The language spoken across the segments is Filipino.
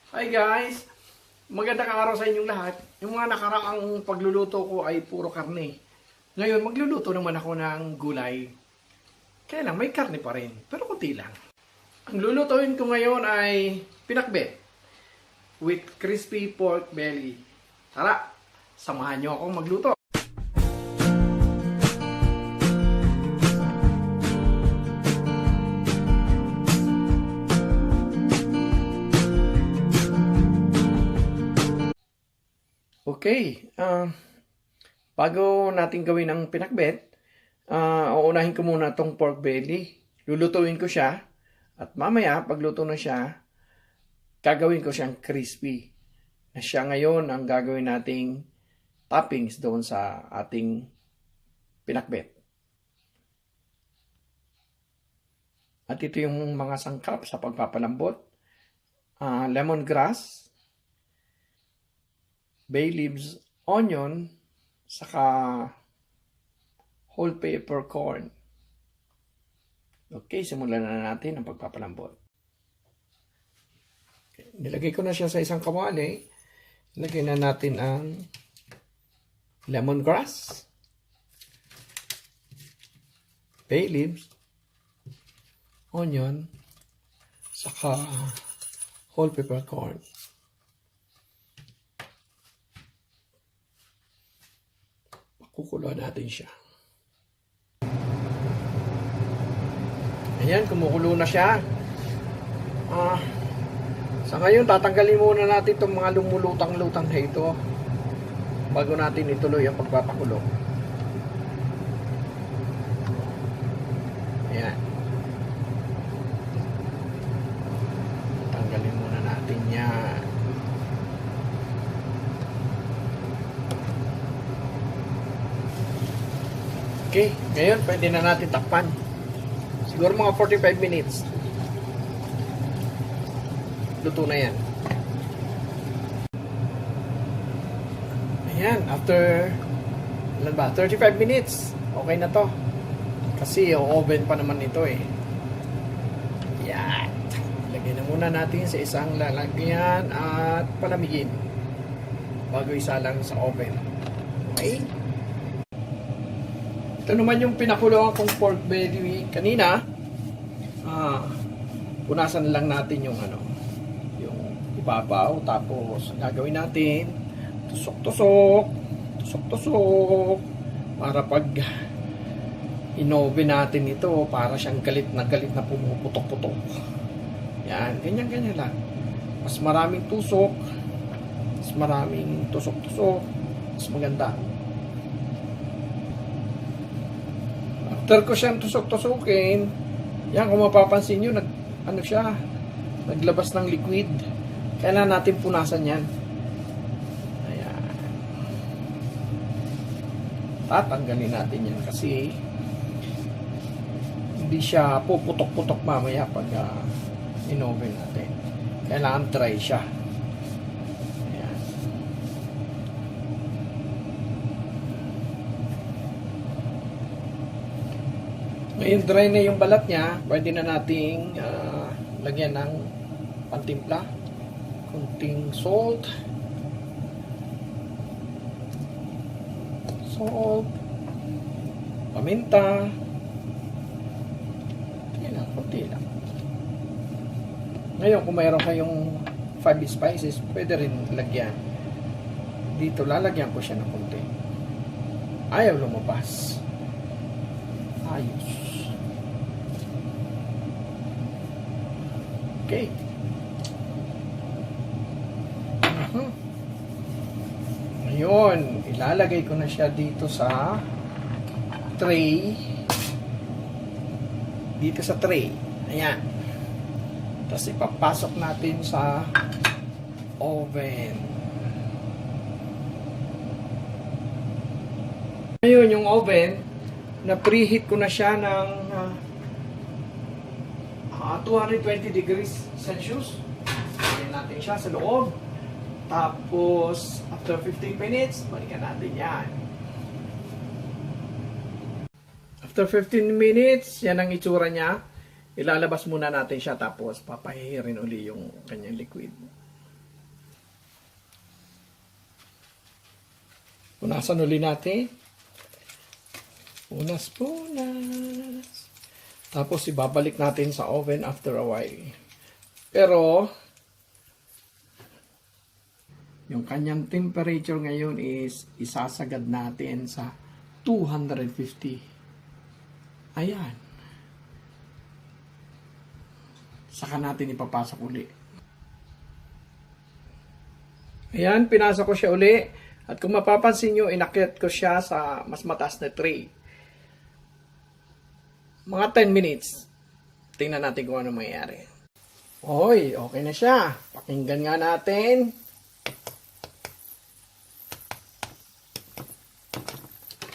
Hi guys! Magandang araw sa inyong lahat. Yung mga nakaraang pagluluto ko ay puro karne. Ngayon, magluluto naman ako ng gulay. Kaya lang, may karne pa rin. Pero kunti lang. Ang lulutuin ko ngayon ay pinakbet with crispy pork belly. Tara, samahan nyo akong magluto. Okay, bago natin gawin ang pinakbet, uunahin ko muna tong pork belly. Lulutuin ko siya at mamaya pagluto na siya, gagawin ko siyang crispy. Na siya ngayon ang gagawin nating toppings doon sa ating pinakbet. At ito yung mga sangkap sa pagpapalambot. Lemongrass, bay leaves, onion, saka whole peppercorn. Okay, simulan na natin ang pagpapalambot. Okay, nilagay ko na siya sa isang kawali. Lagay na natin ang lemongrass, bay leaves, onion, saka whole peppercorn. Kukulo natin siya. Ayan, kumukulo na siya. Sa ngayon, tatanggalin muna natin itong mga lumulutang-lutang na ito bago natin ituloy ang pagpapakulo. Ayan. Tanggalin muna natin yan. Okay, ngayon pwede na natin takpan. Siguro mga 45 minutes. Luto na yan. Ayan, after 35 minutes, okay na to. Kasi oven pa naman ito eh. Ayan. Lagyan na muna natin sa isang lalagyan at palamigin bago isa lang sa oven. Okay? Ito naman yung pinakuloan kong pork belly kanina. Punasan lang natin yung yung ibabaw. Tapos gagawin natin tusok-tusok para pag inoven natin ito, para siyang galit na pumuputok-putok. Yan, ganyan lang. Mas maraming tusok, mas maraming tusok-tusok, mas maganda. After ko siyang tusok-tusukin, yan, kung mapapansin nyo, naglabas ng liquid. Kailangan natin punasan yan. Ayan. Tatanggalin natin yan kasi hindi siya puputok-putok mamaya pag in-oven natin. Kailangan dry siya. Ngayon dry na yung balat niya, pwede na nating lagyan ng pantimpla, kunting salt, paminta, kunti lang. Ngayon kung mayroon kayong 5 spices, pwede rin lagyan. Dito lalagyan ko siya ng kunti. Ayaw lumabas. Ayos. Okay. Ngayon, ilalagay ko na siya dito sa tray. Dito sa tray. Ayan. Tapos ipapasok natin sa oven. Ngayon, yung oven, na preheat ko na siya ng 220 degrees Celsius. Lagyan natin siya sa loob. Tapos, after 15 minutes, balikan natin yan. After 15 minutes, yan ang itsura niya. Ilalabas muna natin siya tapos papahihirin uli yung kanyang liquid. Punasan uli natin. Punas. Tapos ibabalik natin sa oven after a while. Pero, yung kanyang temperature ngayon is isasagad natin sa 250. Ayan. Saka natin ipapasok uli. Ayan, pinasok ko siya uli. At kung mapapansin nyo, inakyat ko siya sa mas mataas na tray. Mga 10 minutes. Tingnan natin kung ano mangyayari. Hoy, okay na siya. Pakinggan nga natin.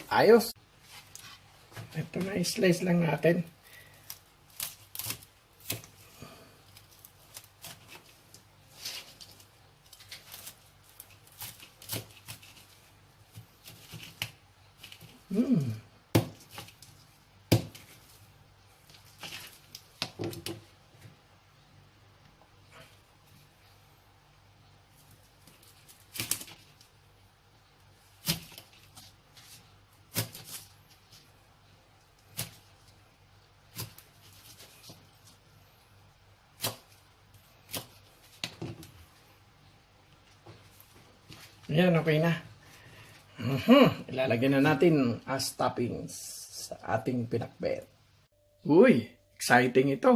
Ayos. Ito na, slice lang natin. Ayan, okay na. Ilalagyan na natin as toppings sa ating pinakbet. Uy, exciting ito.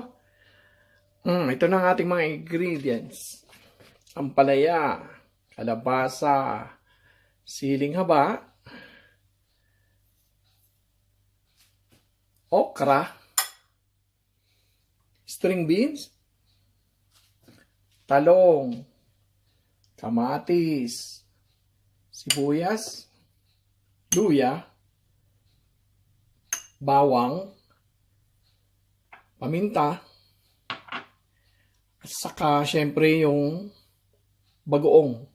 Ito na ang ating mga ingredients. Ampalaya, kalabasa, siling haba, okra, string beans, talong, kamatis, sibuyas, luya, bawang, paminta, at saka syempre yung bagoong.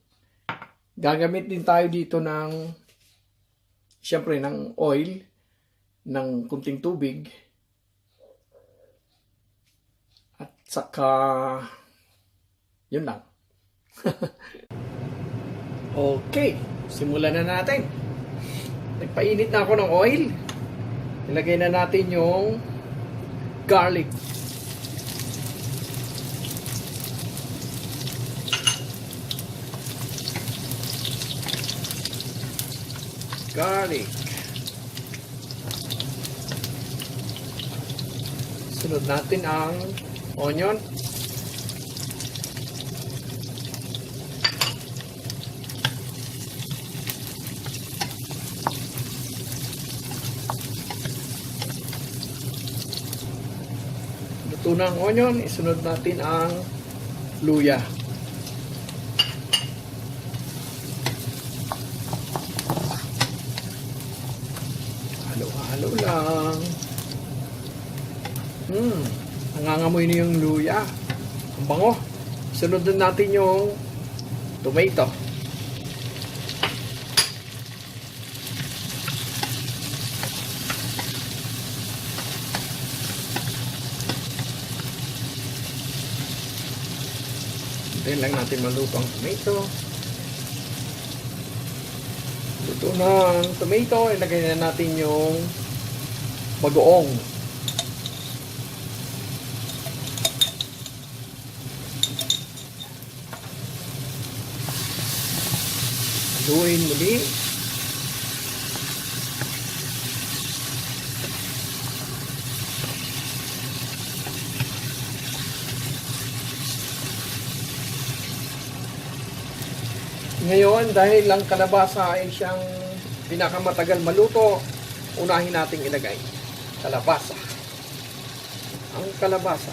Gagamit din tayo dito ng syempre ng oil, ng kunting tubig, at saka yun lang. Okay, simulan na natin. Nagpainit na ako ng oil. Ilagay na natin yung garlic. Sunod natin ang onion. Luto na ang onion, isunod natin ang luya. Halo-halo lang. Nangangamoy na yung luya. Ang bango. Sunod na natin yung tomato. Hintayin lang natin maluto ang tomato. Luto na ang tomato. Ilagay na natin yung bagoong. Haluin muli. Ngayon, dahil ang kalabasa ay siyang pinakamatagal maluto, unahin nating ilagay kalabasa. Ang kalabasa.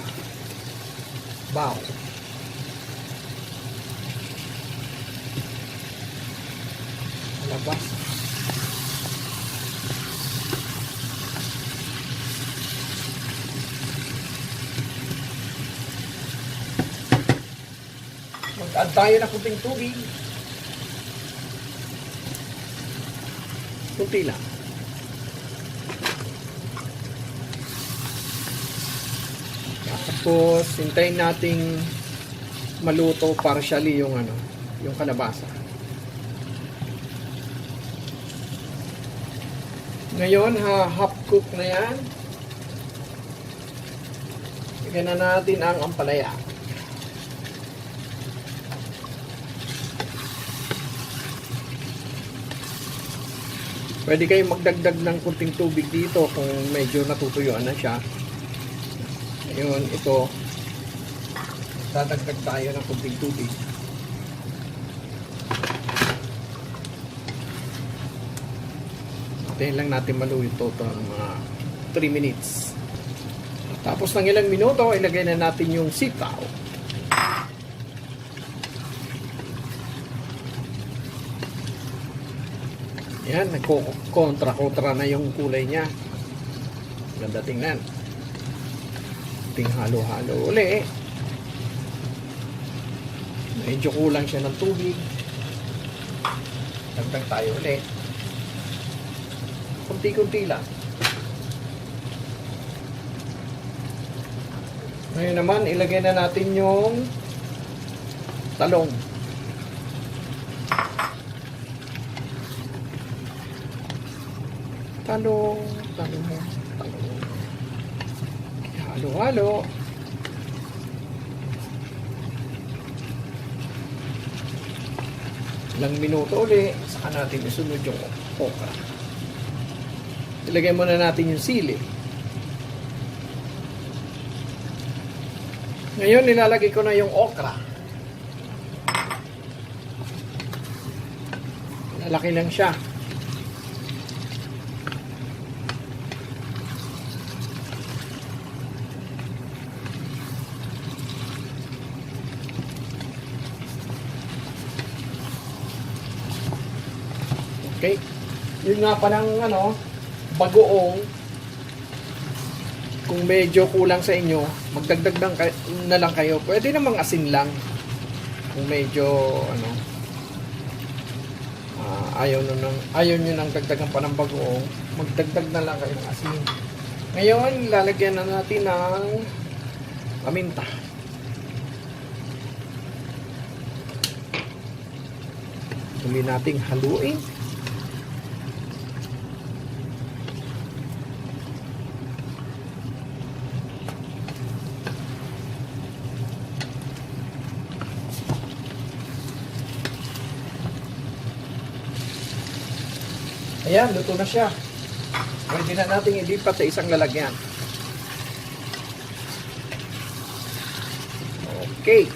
Baw. Kalabasa. Mag-add tayo ng kunting tubig. Kunti lang. Tapos, hintayin nating maluto partially yung yung kalabasa. Ngayon, half cook na yan. Lagyan na natin ang ampalaya. Pwede kayong magdagdag ng kunting tubig dito kung medyo natutuyuan na siya. Ngayon, ito, dadagdag tayo ng kunting tubig. Hintayin lang natin maluto ito ng mga 3 minutes. Tapos ng ilang minuto, ilagay na natin yung sitaw. Yan, nagko-kontra-kontra na yung kulay niya. Ganda tingnan. Ting halo-halo uli. Medyo kulang siya ng tubig. Dagdag tayo uli. Kunti-kunti lang. Ngayon naman, ilagay na natin yung talong. Talong. Halo-halo. Ilang minuto uli, saka natin isunod yung okra. Ilagay muna natin yung sili. Ngayon, nilalagay ko na yung okra. Lalaki lang siya. Okay? Yun nga palang bagoong. Kung medyo kulang sa inyo, magdagdag na lang kayo. Pwede namang asin lang. Kung medyo ayaw nyo nang dagdagan pa ng bagoong, magdagdag na lang kayo ng asin. Ngayon, lalagyan na natin ng paminta. Tuloy nating haluin. Ayan, luto na siya. Pwede na natin ilipat sa isang lalagyan. Okay.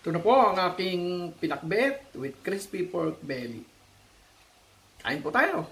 Ito na po ang aking pinakbet with crispy pork belly. Kain po tayo.